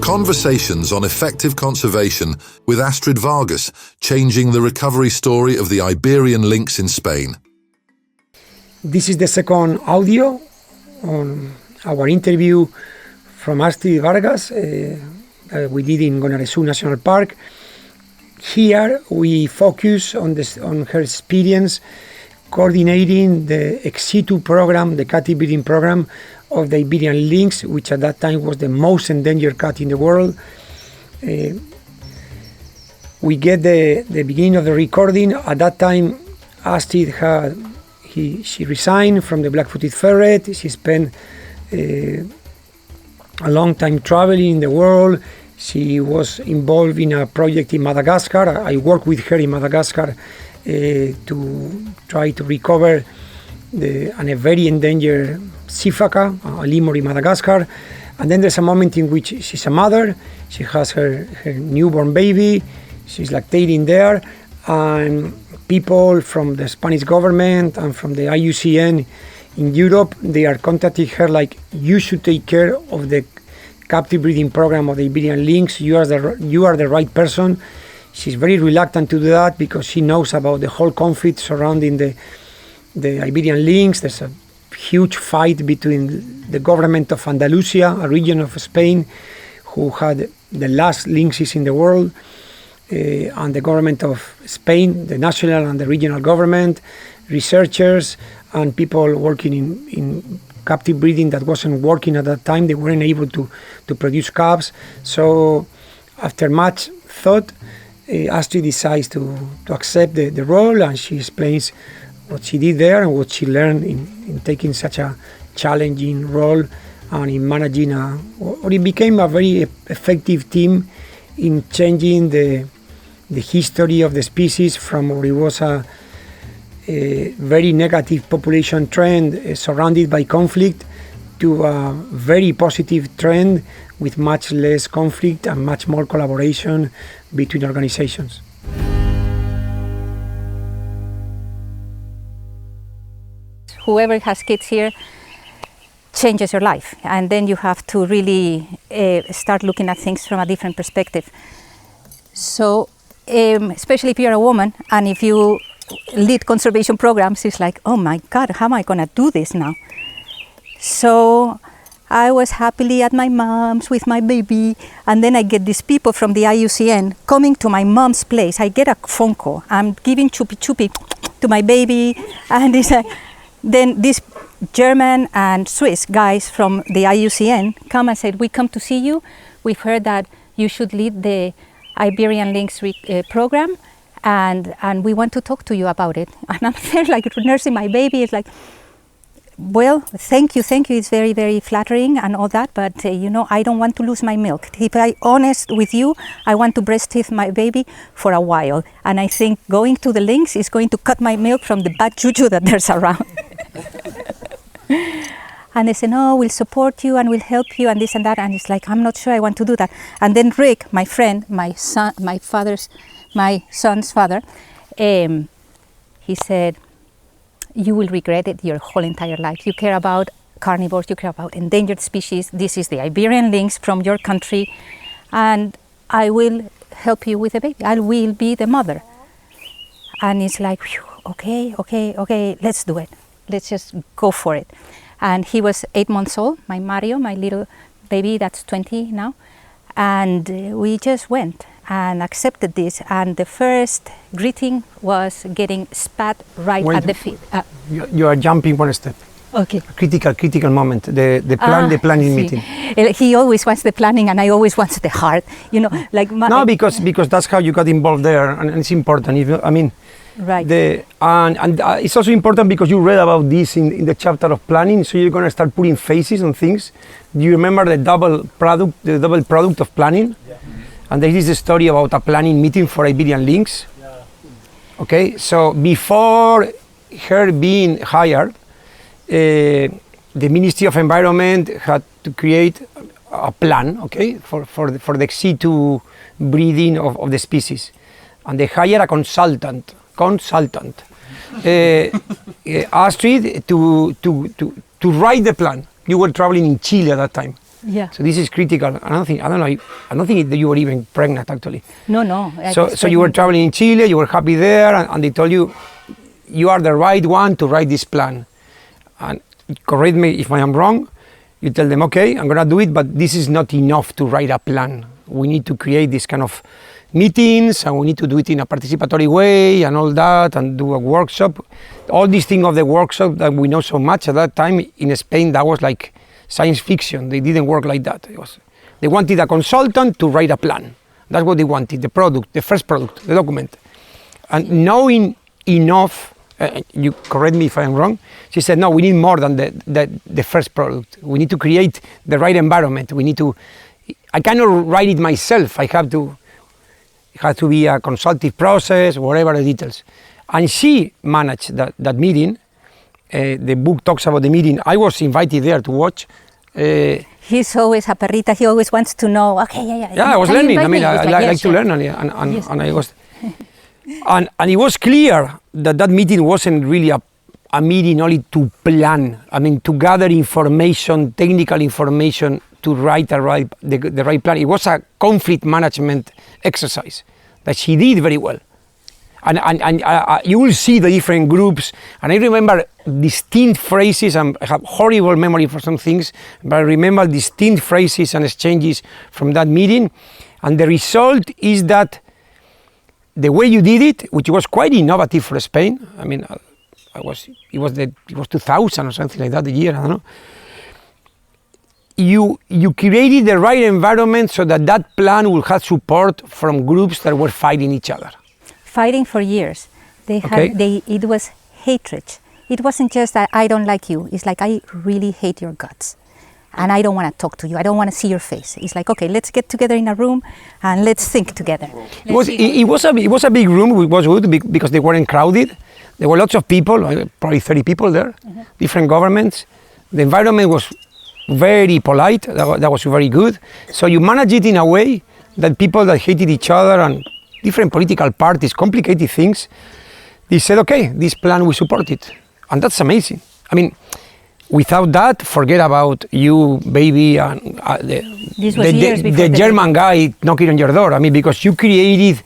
Conversations on effective conservation with Astrid Vargas, changing the recovery story of the Iberian lynx in Spain. This is the second audio on our interview from Astrid Vargas we did in Gonaresu National Park. Here we focus on her experience coordinating the ex-situ program, the cat breeding program of the Iberian Lynx, which at that time was the most endangered cat in the world. We get the beginning of the recording. At that time, Astrid she resigned from the black-footed ferret. She spent a long time traveling in the world. She was involved in a project in Madagascar. I worked with her in Madagascar to try to recover a very endangered sifaka, a lemur in Madagascar. And then there's a moment in which she's a mother. She has her newborn baby. She's lactating there. And people from the Spanish government and from the IUCN in Europe, they are contacting her like, you should take care of the captive breeding program of the Iberian Lynx. You are the right person. She's very reluctant to do that because she knows about the whole conflict surrounding the Iberian Lynx. There's a huge fight between the government of Andalusia, a region of Spain, who had the last lynxes in the world, and the government of Spain, the national and the regional government, researchers and people working in captive breeding that wasn't working at that time. They weren't able to produce calves. So after much thought, Astrid decides to accept the role, and she explains what she did there and what she learned in taking such a challenging role and in managing it became a very effective team in changing the history of the species from where it was a very negative population trend surrounded by conflict to a very positive trend with much less conflict and much more collaboration between organizations. Whoever has kids here changes your life, and then you have to really start looking at things from a different perspective. So, especially if you're a woman and if you lead conservation programs, it's like, oh my God, how am I going to do this now? So I was happily at my mom's with my baby, and then I get these people from the IUCN coming to my mom's place. I get a phone call. I'm giving chupi to my baby, and it's like, then these German and Swiss guys from the IUCN come and said, we come to see you. We've heard that you should lead the Iberian Lynx program, and we want to talk to you about it. And I'm there like nursing my baby. It's like, well, thank you, it's very, very flattering and all that, but I don't want to lose my milk. If I'm honest with you, I want to breastfeed my baby for a while, and I think going to the lynx is going to cut my milk from the bad juju that there's around. And they say, no, we'll support you and we'll help you and this and that, and it's like, I'm not sure I want to do that. And then Rick, my friend, my son's father, he said, you will regret it your whole entire life. You care about carnivores, you care about endangered species. This is the Iberian Lynx from your country, and I will help you with the baby. I will be the mother. And it's like, okay, let's do it. Let's just go for it. And he was 8 months old, my Mario, my little baby that's 20 now. And we just went and accepted this, and the first greeting was getting spat right at the feet. You are jumping one step. Okay. A critical moment. The planning meeting. He always wants the planning, and I always want the heart. Like no, because that's how you got involved there, and it's important. Right. And it's also important because you read about this in the chapter of planning, so you're going to start putting faces on things. Do you remember the double product of planning? Yeah. And there is a story about a planning meeting for Iberian Lynx. Yeah. Okay, so before her being hired, the Ministry of Environment had to create a plan, okay, for the ex-situ breeding of the species, and they hired a consultant. Astrid to write the plan. You were traveling in Chile at that time. Yeah. So this is critical. I don't think that you were even pregnant actually. No. So you were traveling in Chile, you were happy there, and they told you, you are the right one to write this plan. And correct me if I am wrong. You tell them, okay, I'm gonna do it, but this is not enough to write a plan. We need to create this kind of meetings, and we need to do it in a participatory way and all that, and do a workshop. All these things of the workshop that we know so much at that time in Spain, that was like science fiction. They didn't work like that. They wanted a consultant to write a plan. That's what they wanted, the product, the first product, the document. And knowing enough, you correct me if I'm wrong, she said, no, we need more than the first product. We need to create the right environment. I cannot write it myself. It has to be a consultative process, whatever the details. And she managed that meeting. The book talks about the meeting. I was invited there to watch. He's always a perrita. He always wants to know. Okay, yeah. Yeah, I was learning. I mean, I like to learn, Yes. and I was, and it was clear that meeting wasn't really a meeting only to plan. I mean, to gather information, technical information, to write the right plan. It was a conflict management exercise that she did very well. And you will see the different groups, and I remember distinct phrases, and I have horrible memory for some things, but I remember distinct phrases and exchanges from that meeting, and the result is that the way you did it, which was quite innovative for Spain, I mean, it was 2000 or something like that, the year, I don't know. You created the right environment so that plan will have support from groups that were fighting each other. Fighting for years. It was hatred. It wasn't just that I don't like you. It's like, I really hate your guts. And I don't want to talk to you. I don't want to see your face. It's like, okay, let's get together in a room and let's think together. It was a big room. It was good because they weren't crowded. There were lots of people, probably 30 people there, different governments. The environment was very polite. That was very good. So you manage it in a way that people that hated each other and different political parties, complicated things, they said, okay, this plan, we support it. And that's amazing. I mean, without that, forget about you, baby, and the German guy knocking on your door. I mean, because you created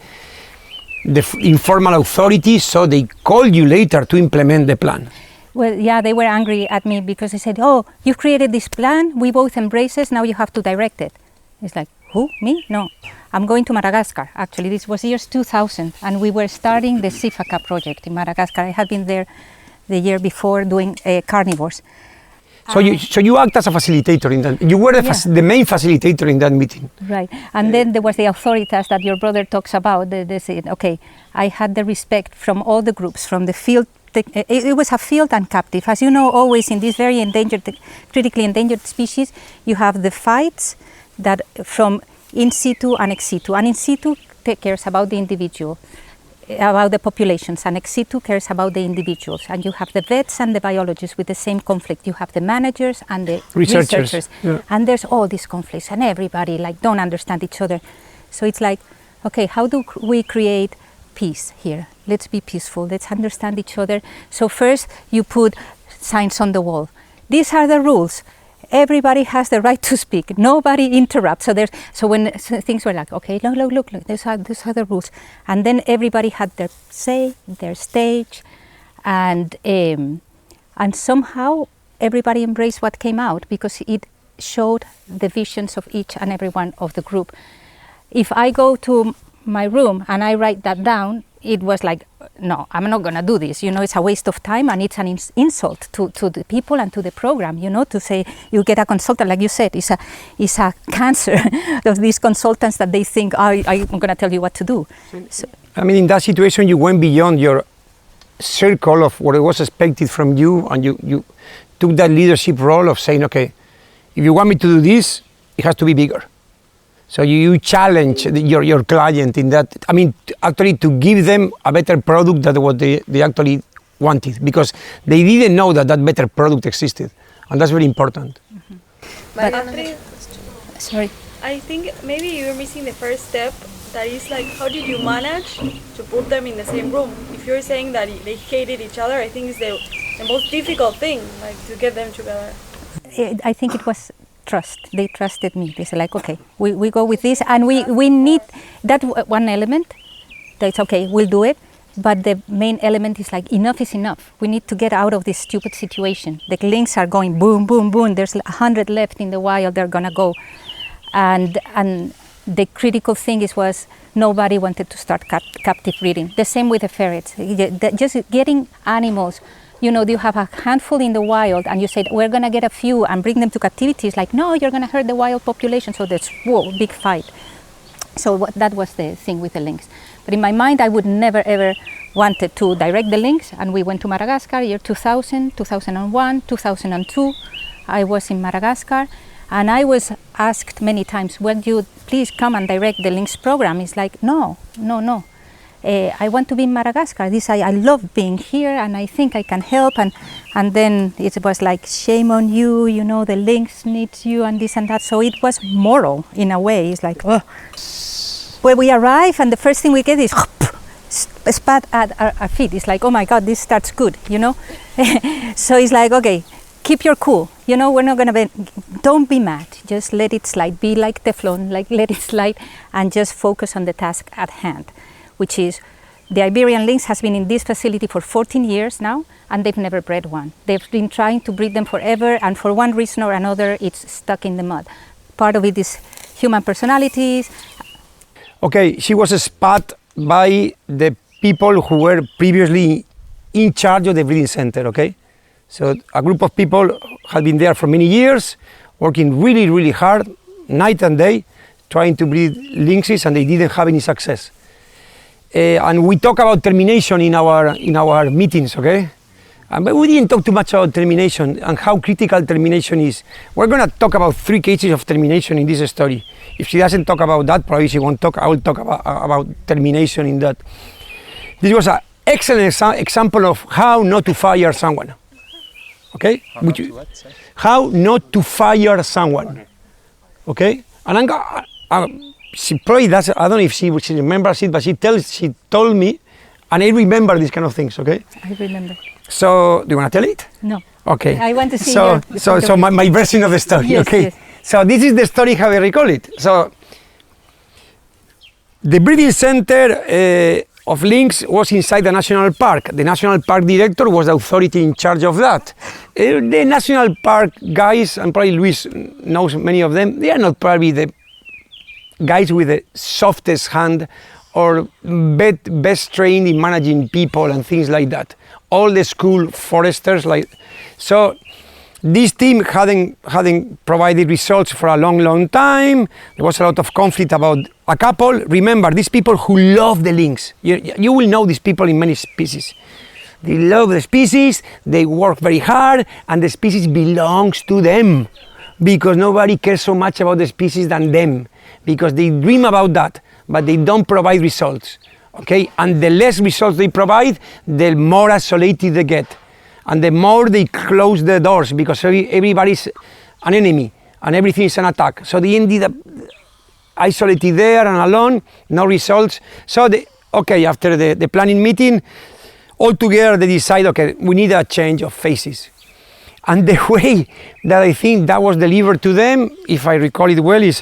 the informal authority, so they called you later to implement the plan. Well, yeah, they were angry at me because they said, oh, you've created this plan, we both embrace it, now you have to direct it. It's like, who, me? No. I'm going to Madagascar, actually. This was years 2000, and we were starting the Sifaka project in Madagascar. I had been there the year before doing carnivores. So you act as a facilitator in that. You were the main facilitator in that meeting. Right, and then there was the authoritas that your brother talks about. They said, okay, I had the respect from all the groups, from the field. It was a field and captive. As you know, always in these very endangered, critically endangered species, you have the fights that from in situ and ex situ. And in situ cares about the individual, about the populations, and ex situ cares about the individuals. And you have the vets and the biologists with the same conflict. You have the managers and the researchers. Yeah. And there's all these conflicts, and everybody don't understand each other. So it's like, okay, how do we create peace here? Let's be peaceful, let's understand each other. So first you put signs on the wall. These are the rules. Everybody has the right to speak. Nobody interrupts. So when things were like, okay, look, these are the rules. And then everybody had their say, their stage, and somehow everybody embraced what came out because it showed the visions of each and every one of the group. If I go to my room and I write that down, it was like, no, I'm not going to do this. It's a waste of time, and it's an insult to the people and to the program, to say you get a consultant, like you said, it's a cancer of these consultants that they think, I'm going to tell you what to do. So, I mean, in that situation, you went beyond your circle of what was expected from you, and you took that leadership role of saying, okay, if you want me to do this, it has to be bigger. So you challenge your client in that, I mean, actually to give them a better product than what they actually wanted, because they didn't know that better product existed, and that's very important. Mm-hmm. But Astrid, sorry. I think maybe you're missing the first step, that is like, how did you manage to put them in the same room? If you're saying that they hated each other, I think it's the most difficult thing, like to get them together. I think it was trust. They trusted me. They said like, okay, we go with this, and we need that one element. That's okay, we'll do it. But the main element is like, enough is enough. We need to get out of this stupid situation. The lynx are going boom, boom, boom. There's 100 left in the wild. They're gonna go, and the critical thing was nobody wanted to start captive breeding. The same with the ferrets. Just getting animals. You know, you have a handful in the wild, and you said we're gonna get a few and bring them to captivity. It's like, no, you're gonna hurt the wild population. So there's big fight. So that was the thing with the lynx. But in my mind, I would never ever wanted to direct the lynx, and we went to Madagascar year 2000, 2001, 2002. I was in Madagascar, and I was asked many times, will you please come and direct the lynx program? It's like, no. I want to be in Madagascar. I love being here, and I think I can help. And then it was like, shame on you, you know, the lynx needs you and this and that. So it was moral in a way. It's like, oh. When we arrive, and the first thing we get is a spat at our feet. It's like, oh my God, this starts good, you know? So it's like, okay, keep your cool. You know, we're not gonna don't be mad. Just let it slide. Be like Teflon, like let it slide, and just focus on the task at hand, which is the Iberian Lynx has been in this facility for 14 years now, and they've never bred one. They've been trying to breed them forever, and for one reason or another, it's stuck in the mud. Part of it is human personalities. Okay, she was spat by the people who were previously in charge of the breeding center, okay? So a group of people had been there for many years, working really, really hard, night and day, trying to breed lynxes, and they didn't have any success. And we talk about termination in our meetings, okay? But we didn't talk too much about termination and how critical termination is. We're going to talk about 3 cases of termination in this story. If she doesn't talk about that, probably she won't talk. I will talk about termination in that. This was an excellent example of how not to fire someone. Okay? How not to fire someone. Okay? And she probably does. I don't know if she remembers it, but she told me, and I remember these kind of things. Okay? I remember. So, do you want to tell it? No. Okay. I want to see. So my version of the story. Yes, okay. Yes. So this is the story how I recall it. So the breeding center of lynx was inside the national park. The national park director was the authority in charge of that. The national park guys, and probably Luis knows many of them, they are not probably the guys with the softest hand or best trained in managing people and things like that. All the school foresters, like so. This team hadn't provided results for a long time. There was a lot of conflict about a couple. Remember, these people who love the lynx. You will know these people in many species. They love the species, they work very hard, and the species belongs to them because nobody cares so much about the species than them, because they dream about that, but they don't provide results. Okay, and the less results they provide, the more isolated they get. And the more they close the doors, because everybody's an enemy and everything is an attack. So they ended up isolated there and alone, no results. So after the planning meeting, all together they decide, okay, we need a change of faces. And the way that I think that was delivered to them, if I recall it well, is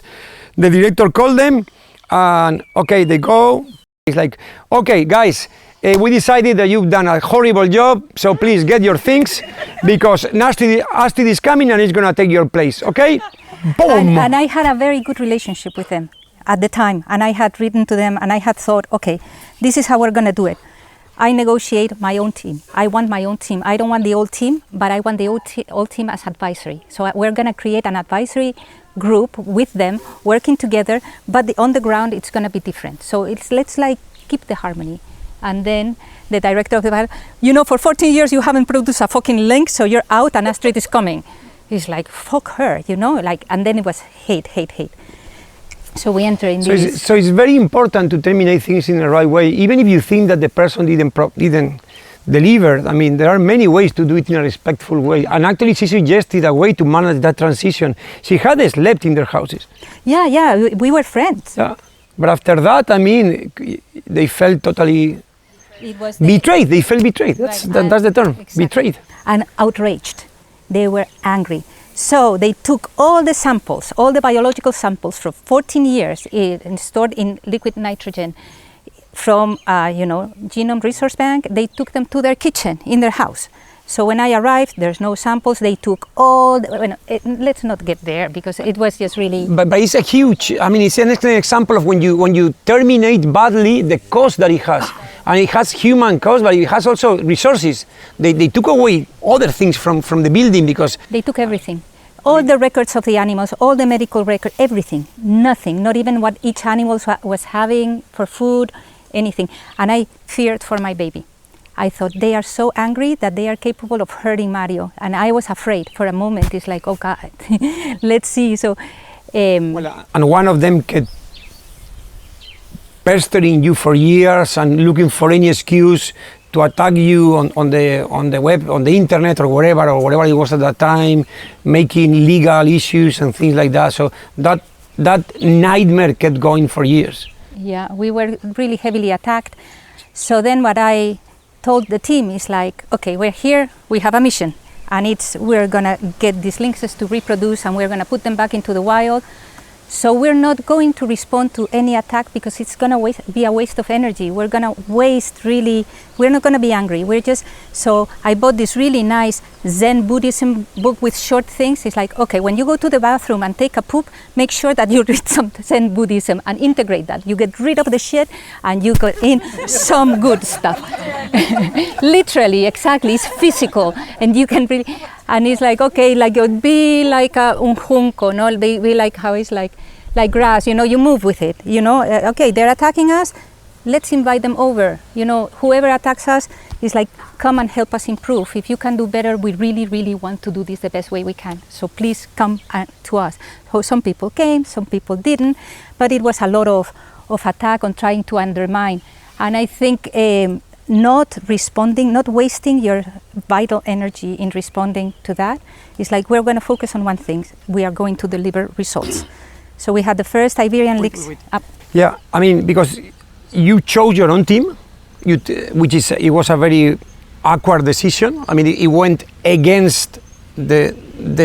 the director called them and okay, they go. It's like, okay, guys, we decided that you've done a horrible job, so please get your things because Astrid is coming and is going to take your place, okay? Boom! And I had a very good relationship with them at the time, and I had written to them and I had thought, okay, this is how we're going to do it. I negotiate my own team. I want my own team. I don't want the old team, but I want the old team as advisory. So we're going to create an advisory group with them, working together, but on the ground it's going to be different. So let's like keep the harmony. And then the director of the bar, you know, for 14 years you haven't produced a fucking lynx, so you're out and Astrid is coming. He's like, fuck her, you know, like, and then it was hate. So we enter in this. So it's very important to terminate things in the right way, even if you think that the person didn't deliver. I mean, there are many ways to do it in a respectful way. And actually she suggested a way to manage that transition. She had slept in their houses. Yeah, we were friends. Yeah. But after that, I mean, they felt totally betrayed. They felt betrayed. That's the term, exactly. Betrayed. And outraged. They were angry. So they took all the samples, all the biological samples for 14 years and stored in liquid nitrogen from, Genome Resource Bank. They took them to their kitchen in their house. So when I arrived, there's no samples. They took all, let's not get there because it was just really... But it's a huge, it's an excellent example of when you terminate badly the cost that it has. And it has human cost, but it has also resources. They took away other things from the building because... They took everything. All the records of the animals, all the medical record, everything. Nothing, not even what each animal was having for food, anything. And I feared for my baby. I thought they are so angry that they are capable of hurting Mario. And I was afraid for a moment. It's like, oh God, let's see. So, and one of them kept pestering you for years and looking for any excuse to attack you on the web, on the internet or whatever it was at that time, making legal issues and things like that. So that nightmare kept going for years. Yeah, we were really heavily attacked. So then what I told the team is like, okay, we're here, we have a mission, and we're gonna get these lynxes to reproduce and we're gonna put them back into the wild. So we're not going to respond to any attack because it's gonna be a waste of energy. We're gonna waste really, we're not gonna be angry. So I bought this really nice Zen Buddhism book with short things. It's like, okay, when you go to the bathroom and take a poop, make sure that you read some Zen Buddhism and integrate that. You get rid of the shit and you get in some good stuff. Literally, exactly, it's physical and you can really, and it's like, okay, like you'd be like un junco, no? They be like how it's like grass, you move with it, okay, they're attacking us, let's invite them over, whoever attacks us is like, come and help us improve. If you can do better, we really, really want to do this the best way we can. So please come to us. So some people came, some people didn't, but it was a lot of attack on trying to undermine. And I think not responding, not wasting your vital energy in responding to that. It's like we're going to focus on one thing. We are going to deliver results. So we had the first Iberian Lynx. Yeah, because you chose your own team, it was a very awkward decision. It went against the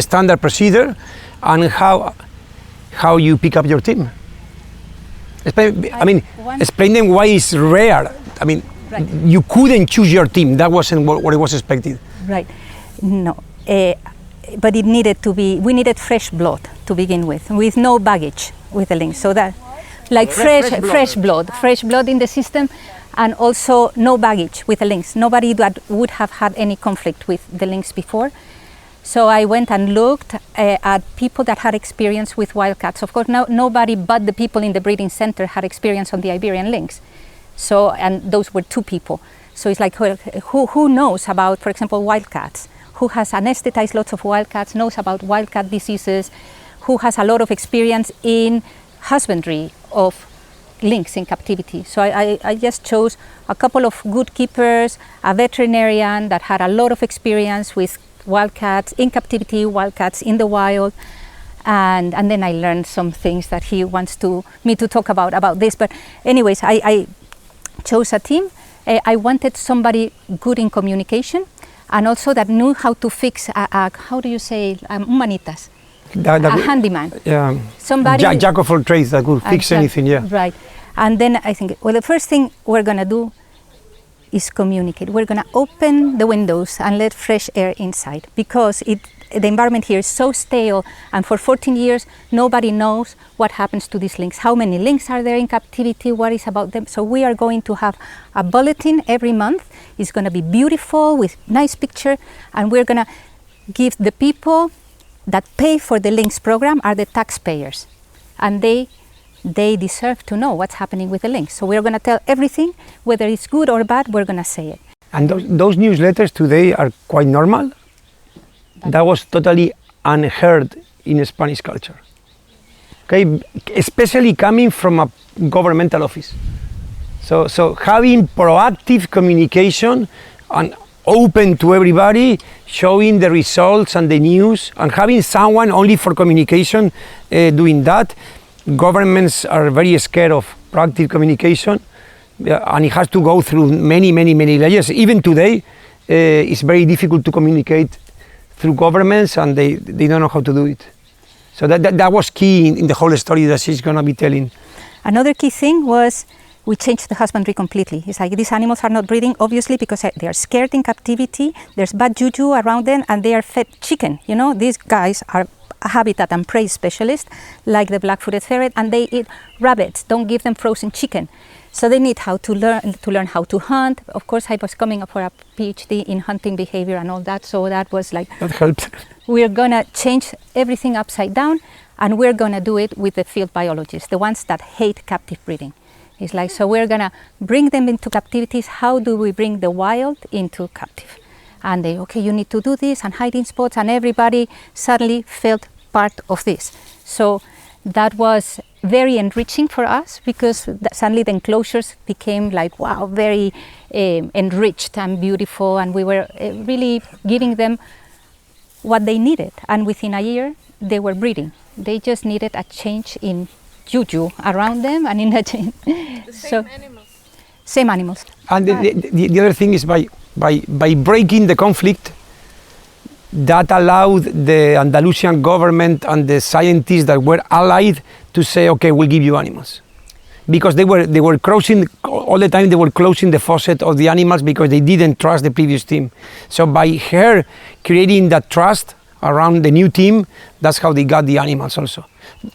standard procedure. And how you pick up your team? Explain them why it's rare. Right. You couldn't choose your team. That wasn't what it was expected. Right. No. But it needed to be, we needed fresh blood to begin with no baggage with the lynx. So that, like fresh blood in the system, and also no baggage with the lynx. Nobody that would have had any conflict with the lynx before. So I went and looked at people that had experience with wildcats. Of course, nobody but the people in the breeding center had experience on the Iberian Lynx. So, and those were 2 people. So it's like, who knows about, for example, wildcats? Who has anesthetized lots of wildcats, knows about wildcat diseases, who has a lot of experience in husbandry of lynx in captivity. So I just chose a couple of good keepers, a veterinarian that had a lot of experience with wildcats in captivity, wildcats in the wild, and then I learned some things that he wants me to talk about this. But anyways, I chose a team. I wanted somebody good in communication and also that knew how to fix how do you say, humanitas, a handyman. Yeah. Somebody jack of all trades that could fix anything. Yeah. Right. And then I think, well, the first thing we're gonna do is communicate. We're gonna open the windows and let fresh air inside because the environment here is so stale, and for 14 years nobody knows what happens to these lynx. How many lynx are there in captivity? What is about them? So we are going to have a bulletin every month. It's going to be beautiful with nice picture, and we're going to give the people that pay for the lynx program are the taxpayers, and they deserve to know what's happening with the lynx. So we're going to tell everything, whether it's good or bad. We're going to say it. And those newsletters today are quite normal. That was totally unheard in Spanish culture. Okay, especially coming from a governmental office. So having proactive communication and open to everybody, showing the results and the news, and having someone only for communication doing that. Governments are very scared of proactive communication, and it has to go through many layers. Even today, it's very difficult to communicate through governments, and they don't know how to do it. So that was key in the whole story that she's going to be telling. Another key thing was we changed the husbandry completely. It's like these animals are not breeding, obviously, because they are scared in captivity. There's bad juju around them, and they are fed chicken. You know, these guys are habitat and prey specialists, like the black-footed ferret, and they eat rabbits. Don't give them frozen chicken. So they need to learn how to hunt. Of course, I was coming up for a PhD in hunting behavior and all that, so that was like, that helped. We're gonna change everything upside down, and we're gonna do it with the field biologists, the ones that hate captive breeding. It's like, so we're gonna bring them into captivities. How do we bring the wild into captive? And they, okay, you need to do this, and hiding spots, and everybody suddenly felt part of this. So that was very enriching for us, because suddenly the enclosures became like, wow, very enriched and beautiful, and we were really giving them what they needed. And within a year, they were breeding. They just needed a change in juju around them and in a change. Same animals. Same animals. And the other thing is by breaking the conflict, that allowed the Andalusian government and the scientists that were allied to say, okay, we'll give you animals. Because they were closing, all the time they were closing the faucet of the animals because they didn't trust the previous team. So by her creating that trust around the new team, that's how they got the animals also.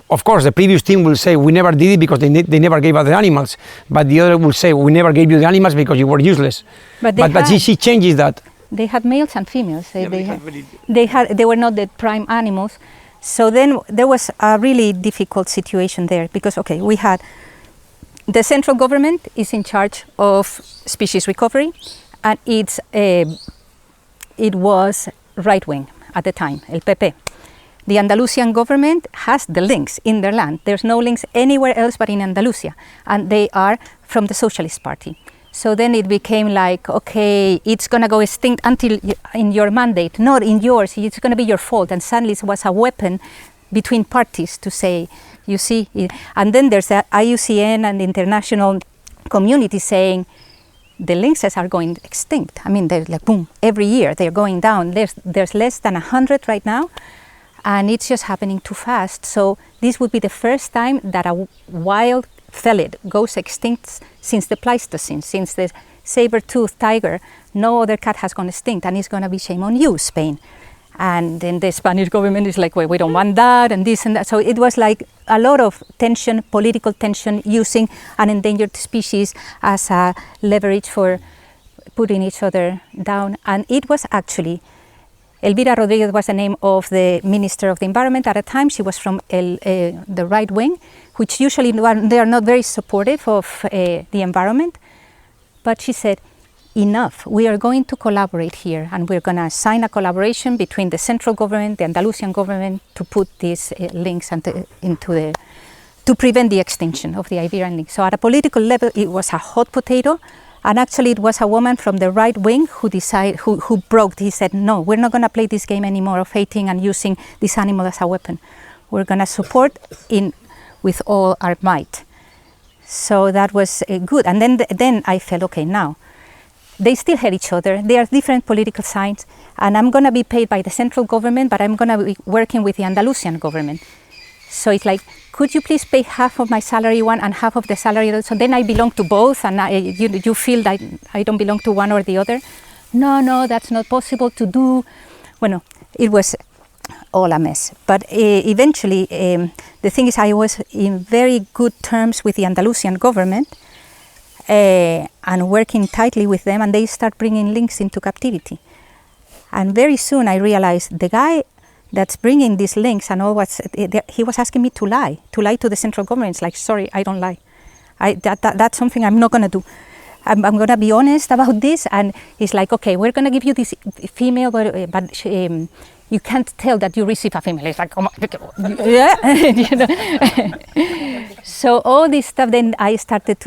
Of course, the previous team will say, we never did it because they never gave us the animals. But the other will say, we never gave you the animals because you were useless. But she changes that. They had males and females. Yeah, They were not the prime animals. So then there was a really difficult situation there, because, okay, we had the central government is in charge of species recovery, and it was right-wing at the time, El PP. The Andalusian government has the lynx in their land. There's no lynx anywhere else but in Andalusia, and they are from the Socialist Party. So then it became like, okay, it's going to go extinct until in your mandate, not in yours. It's going to be your fault. And suddenly it was a weapon between parties to say, you see. And then there's the IUCN and the international community saying the lynxes are going extinct. I mean, they're like, boom, every year they're going down. There's less than 100 right now, and it's just happening too fast. So this would be the first time that a wild felid goes extinct since the Pleistocene, since the saber-toothed tiger. No other cat has gone extinct, and it's going to be shame on you, Spain. And then the Spanish government is like, well, we don't want that, and this and that. So it was like a lot of tension, political tension, using an endangered species as a leverage for putting each other down. And it was actually, Elvira Rodriguez was the name of the Minister of the Environment at the time. She was from the right wing, which usually they are not very supportive of the environment. But she said, enough, we are going to collaborate here, and we're going to sign a collaboration between the central government, the Andalusian government, to put these links to prevent the extinction of the Iberian lynx. So at a political level, it was a hot potato. And actually, it was a woman from the right wing who decided, who broke. He said, no, we're not going to play this game anymore of hating and using this animal as a weapon. We're going to support with all our might. So that was good. And then I felt, okay, now they still hate each other. They are different political sides, and I'm going to be paid by the central government, but I'm going to be working with the Andalusian government. So it's like, could you please pay half of my salary one and half of the salary? So then I belong to both, and you feel that I don't belong to one or the other. No, that's not possible to do. Well, it was all a mess. But eventually, the thing is, I was in very good terms with the Andalusian government and working tightly with them, and they start bringing lynx into captivity. And very soon I realized the guy that's bringing these lynx and all he was asking me to lie to the central government. It's like, sorry, I don't lie. That's something I'm not going to do. I'm going to be honest about this. And he's like, okay, we're going to give you this female, but you can't tell that you receive a female. It's like, oh my, yeah. You know? So all this stuff, then I started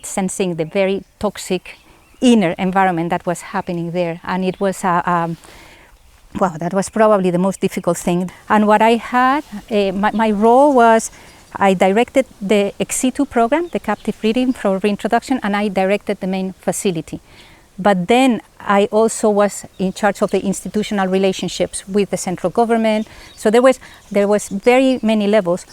sensing the very toxic inner environment that was happening there. And it was well, that was probably the most difficult thing. And what I had, my role was, I directed the ex-situ program, the captive breeding for reintroduction, and I directed the main facility. But then I also was in charge of the institutional relationships with the central government. So there was very many levels.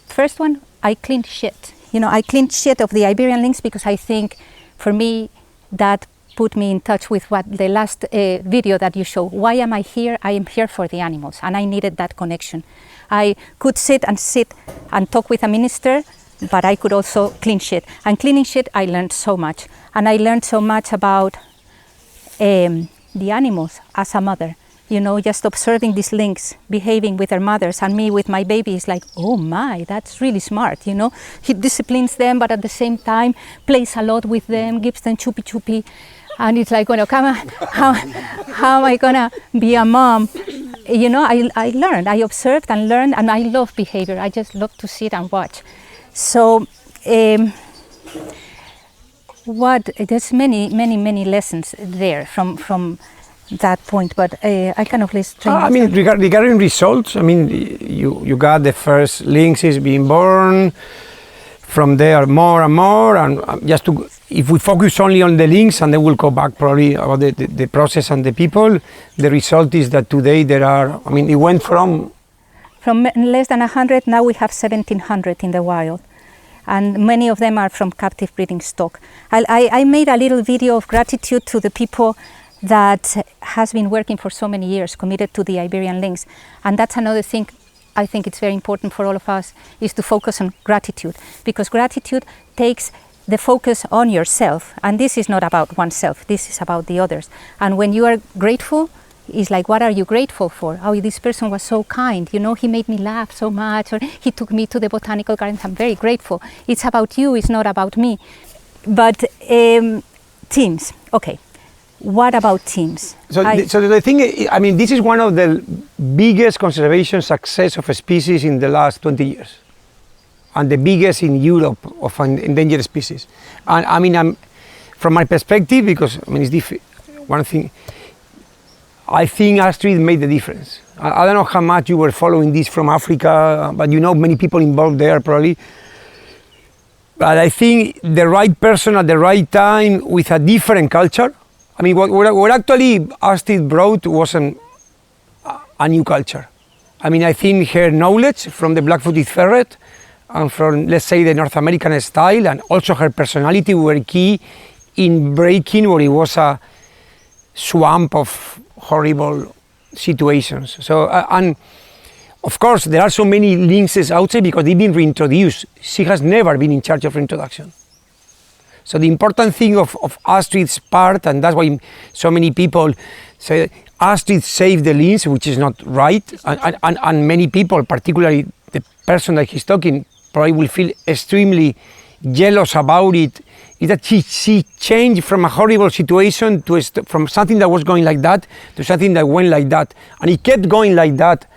First one, I cleaned shit. I cleaned shit of the Iberian Lynx because I think, for me, that put me in touch with what the last video that you showed. Why am I here? I am here for the animals, and I needed that connection. I could sit and talk with a minister, but I could also clean shit. And cleaning shit, I learned so much. And I learned so much about the animals as a mother. Just observing these lynx behaving with their mothers, and me with my babies, like, oh my, that's really smart, He disciplines them, but at the same time plays a lot with them, gives them chupi. And it's like, come on, how am I gonna be a mom? I learned, I observed and learned, and I love behavior. I just love to sit and watch. So, there's many lessons there from that point, but I kind of list. Regarding results, you got the first lynxes being born. From there, more and more, and if we focus only on the lynx, and then we'll go back probably about the process and the people, the result is that today there are, it went from less than 100, now we have 1,700 in the wild. And many of them are from captive breeding stock. I made a little video of gratitude to the people that has been working for so many years, committed to the Iberian Lynx. And that's another thing I think it's very important for all of us, is to focus on gratitude, because gratitude takes the focus on yourself. And this is not about oneself, this is about the others. And when you are grateful, it's like, what are you grateful for? Oh, this person was so kind, he made me laugh so much, or he took me to the botanical gardens. I'm very grateful. It's about you, it's not about me. But teams, okay. What about teams? So the thing, this is one of the biggest conservation success of a species in the last 20 years. And the biggest in Europe of an endangered species. And I'm, from my perspective, because it's one thing, I think Astrid made the difference. I don't know how much you were following this from Africa, but many people involved there probably. But I think the right person at the right time with a different culture. What actually Astrid brought was a new culture. I think her knowledge from the black-footed ferret and from, let's say, the North American style, and also her personality were key in breaking what it was a swamp of horrible situations. So, and of course, there are so many lynxes outside because they've been reintroduced. She has never been in charge of reintroduction. So the important thing of Astrid's part, and that's why so many people say Astrid saved the lynx, which is not right, and many people, particularly the person that he's talking, probably will feel extremely jealous about it, is that she changed from a horrible situation to from something that was going like that to something that went like that, and it kept going like that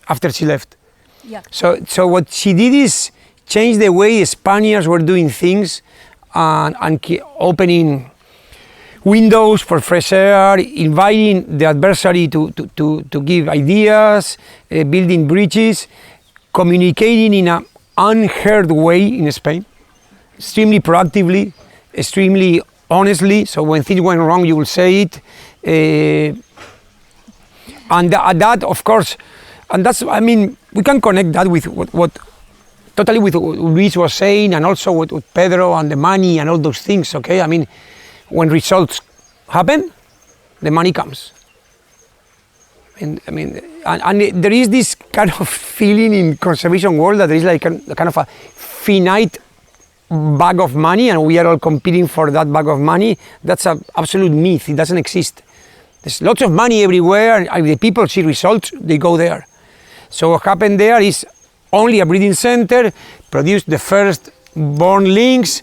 after she left. Yeah. So what she did is change the way Spaniards were doing things, and opening windows for fresh air, inviting the adversary to give ideas, building bridges, communicating in an unheard way in Spain, extremely proactively, extremely honestly. So when things went wrong, you will say it. And that, of course, and that's, we can connect that with what totally with what Luis was saying, and also with Pedro and the money and all those things, okay? When results happen, the money comes. And there is this kind of feeling in conservation world that there is like a kind of a finite bag of money, and we are all competing for that bag of money. That's an absolute myth. It doesn't exist. There's lots of money everywhere, and if the people see results, they go there. So what happened there is only a breeding center produced the first born lynx,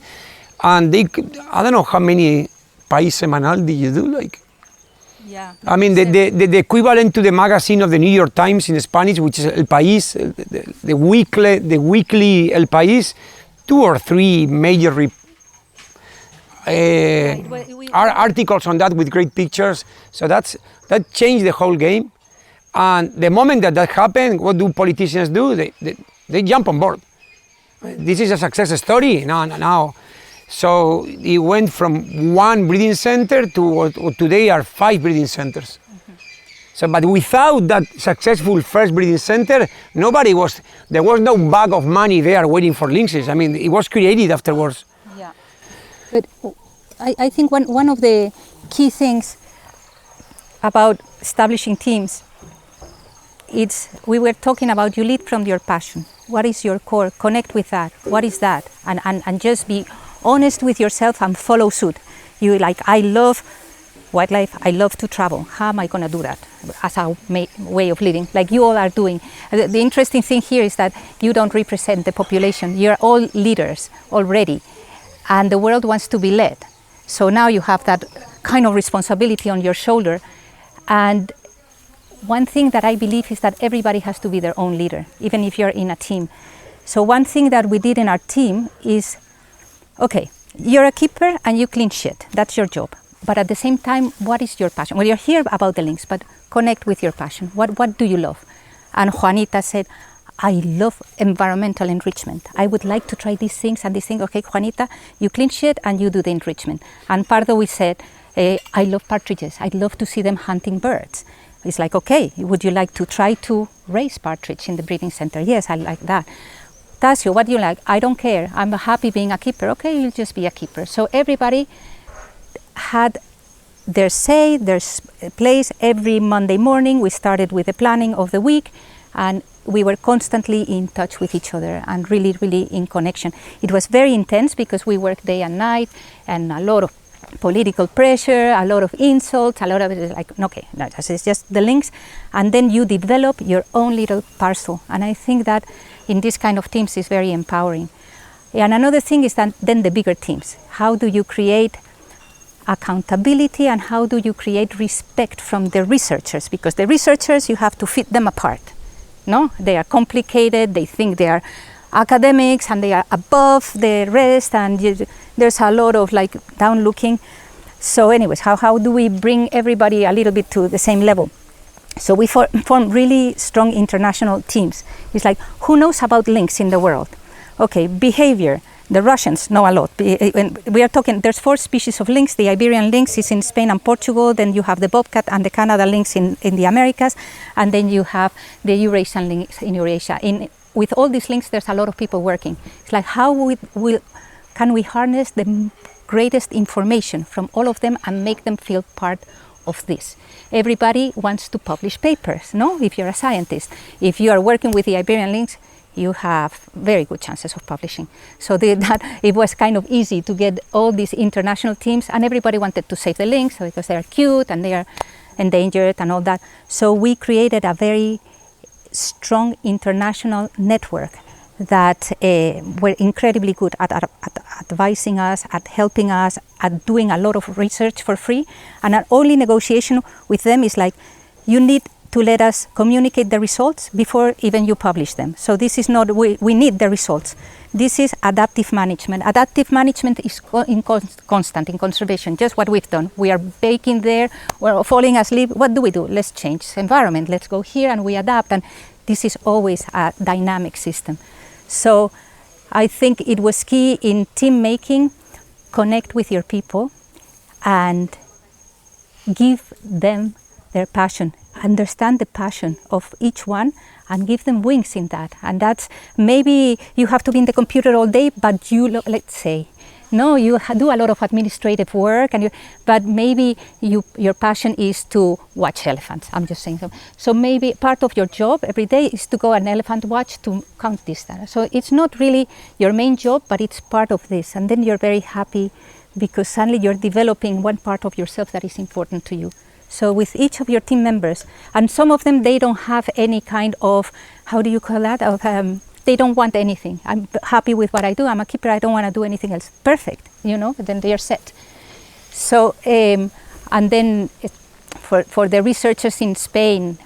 and I don't know how many país semanal did you do, Yeah. The equivalent to the magazine of the New York Times in Spanish, which is El País, the weekly El País, 2 or 3 major articles on that with great pictures. So that changed the whole game. And the moment that happened, what do politicians do? They jump on board. This is a success story. Now So it went from one breeding center to what today are 5 breeding centers. So, but without that successful first breeding center, there was no bag of money there waiting for lynxes. I mean, it was created afterwards. Yeah. But I think one of the key things about establishing teams, we were talking about you lead from your passion. What is your core? Connect with that. What is that? And just be honest with yourself and follow suit. I love wildlife, I love to travel. How am I going to do that as a way of living, like you all are doing? The interesting thing here is that you don't represent the population. You're all leaders already, and the world wants to be led. So now you have that kind of responsibility on your shoulder. And one thing that I believe is that everybody has to be their own leader, even if you're in a team. So one thing that we did in our team is, okay, you're a keeper and you clean shit. That's your job. But at the same time, what is your passion? Well, you're here about the lynx, but connect with your passion. What do you love? And Juanita said, I love environmental enrichment. I would like to try these things and these things. Okay, Juanita, you clean shit and you do the enrichment. And Pardo, we said, I love partridges. I'd love to see them hunting birds. It's like, okay, would you like to try to raise partridge in the breeding center? Yes, I like that. Tasio, what do you like? I don't care. I'm happy being a keeper. Okay, you'll just be a keeper. So everybody had their say, their place. Every Monday morning we started with the planning of the week, and we were constantly in touch with each other and really, really in connection. It was very intense because we worked day and night, and a lot of political pressure, a lot of insults, a lot of it is like, okay, no, it's just the lynx, and then you develop your own little parcel. And I think that in this kind of teams is very empowering. And another thing is that then the bigger teams. How do you create accountability and how do you create respect from the researchers? Because the researchers, you have to fit them apart. No, they are complicated, they think they are academics and they are above the rest, and there's a lot of like down looking. So anyways, how do we bring everybody a little bit to the same level? So we form really strong international teams. It's like, who knows about lynx in the world? Okay, behavior. The Russians know a lot. We are talking, there's 4 species of lynx. The Iberian lynx is in Spain and Portugal. Then you have the bobcat and the Canada lynx in the Americas. And then you have the Eurasian lynx in Eurasia. With all these lynx, there's a lot of people working. It's like, how can we harness the greatest information from all of them and make them feel part of this? Everybody wants to publish papers, no? If you're a scientist. If you are working with the Iberian lynx, you have very good chances of publishing. So it was kind of easy to get all these international teams, and everybody wanted to save the lynx because they are cute and they are endangered and all that. So we created a very strong international network that were incredibly good at advising us, at helping us, at doing a lot of research for free. And our only negotiation with them is like, you need to let us communicate the results before even you publish them. So this is not, we need the results. This is adaptive management. Adaptive management is constant in conservation, just what we've done. We are baking there, we're falling asleep. What do? Let's change the environment. Let's go here and we adapt. And this is always a dynamic system. So I think it was key in team making, connect with your people and give them their passion. Understand the passion of each one and give them wings in that. And that's, maybe you have to be in the computer all day, but let's say, no, you do a lot of administrative work, but maybe your passion is to watch elephants. I'm just saying so. So maybe part of your job every day is to go an elephant watch to count distance. So it's not really your main job, but it's part of this. And then you're very happy because suddenly you're developing one part of yourself that is important to you. So with each of your team members, and some of them, they don't have any kind of, how do you call that? They don't want anything. I'm happy with what I do. I'm a keeper. I don't want to do anything else. Perfect, then they are set. So, and then for the researchers in Spain,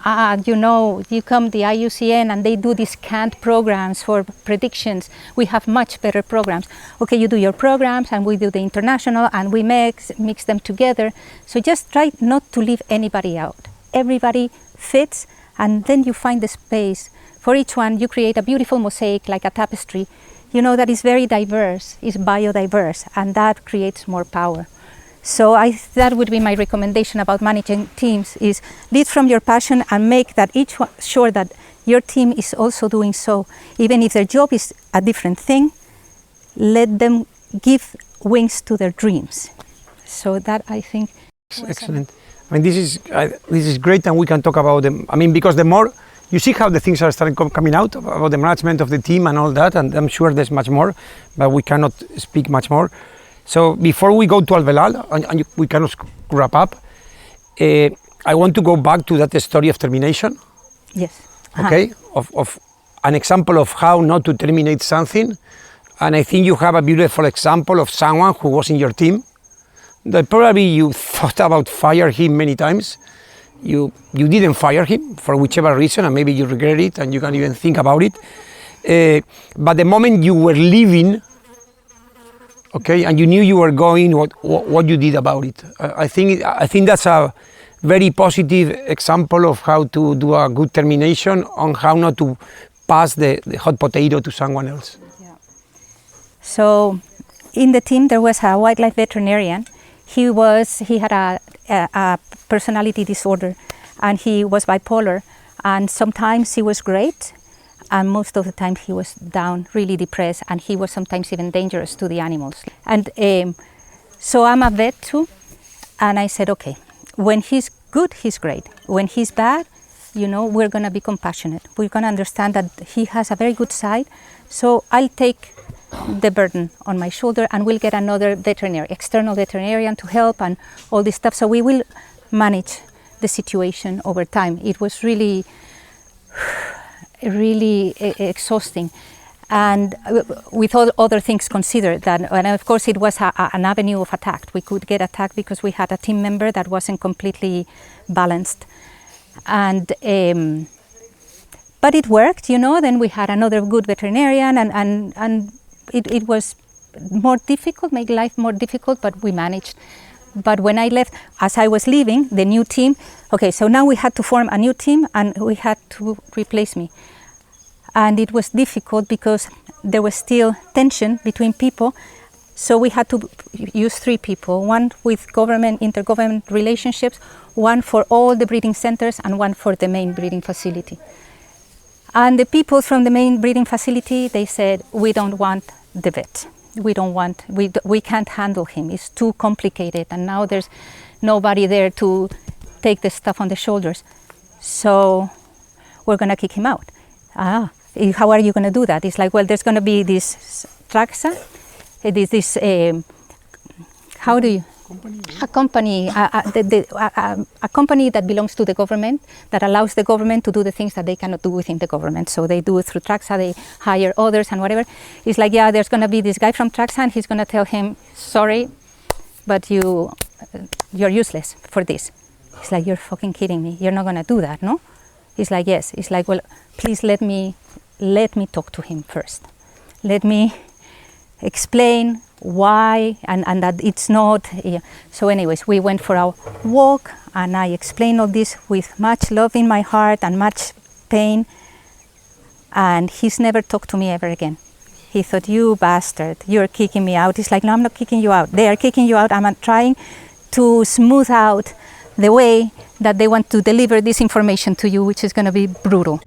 you come the IUCN and they do these canned programs for predictions. We have much better programs. Okay, you do your programs and we do the international and we mix them together. So just try not to leave anybody out. Everybody fits, and then you find the space. For each one, you create a beautiful mosaic like a tapestry. you know, that is very diverse, is biodiverse, and that creates more power. So that would be my recommendation about managing teams, is lead from your passion and make that each one sure that your team is also doing so. Even if their job is a different thing, let them give wings to their dreams. So that, I think, excellent. I mean, this is great, and we can talk about them. I mean, because the more you see how the things are starting coming out about the management of the team and all that, and I'm sure there's much more, but we cannot speak much more. So before we go to Albelal, and we cannot wrap up, I want to go back to that story of termination. yes. Okay, of an example of how not to terminate something. And I think you have a beautiful example of someone who was in your team that probably you thought about fire him many times. You didn't fire him for whichever reason, and maybe you regret it and you can't even think about it. But the moment you were leaving, okay, and you knew you were going, what you did about it. I think that's a very positive example of how to do a good termination, on how not to pass the hot potato to someone else. Yeah. So in the team there was a wildlife veterinarian. He had a personality disorder, and he was bipolar, and sometimes he was great, and most of the time he was down, really depressed, and he was sometimes even dangerous to the animals. And so I'm a vet too, and I said, okay, when he's good, he's great. When he's bad, you know, we're gonna be compassionate. We're gonna understand that he has a very good side, so I'll take the burden on my shoulder, and we'll get another external veterinarian to help and all this stuff. So we will manage the situation over time. It was really, really exhausting. And with all other things considered, and of course it was an avenue of attack. We could get attacked because we had a team member that wasn't completely balanced. And but it worked, you know. Then we had another good veterinarian, and it was more difficult, made life more difficult, but we managed. But when I left, as I was leaving, the new team, okay, so now we had to form a new team, and we had to replace me. And it was difficult because there was still tension between people. So we had to use 3 people, one with intergovernment relationships, one for all the breeding centers, and one for the main breeding facility. And the people from the main breeding facility, they said, we don't want the vet. We can't handle him. It's too complicated. And now there's nobody there to take the stuff on the shoulders. So we're going to kick him out. How are you going to do that? It's like, well, there's going to be this Traxa, how do you? A company that belongs to the government, that allows the government to do the things that they cannot do within the government. So they do it through Traxa, they hire others and whatever. It's like, yeah, there's going to be this guy from Traxa, and he's going to tell him, sorry, but you're useless for this. It's like, you're fucking kidding me. You're not going to do that, no? It's like, yes. It's like, well, please let me talk to him first. Let me explain why, and that it's not. Yeah. So anyways, we went for a walk, and I explained all this with much love in my heart and much pain, and he's never talked to me ever again. He thought, you bastard, you're kicking me out. It's like, no, I'm not kicking you out. They are kicking you out. I'm trying to smooth out the way that they want to deliver this information to you, which is going to be brutal.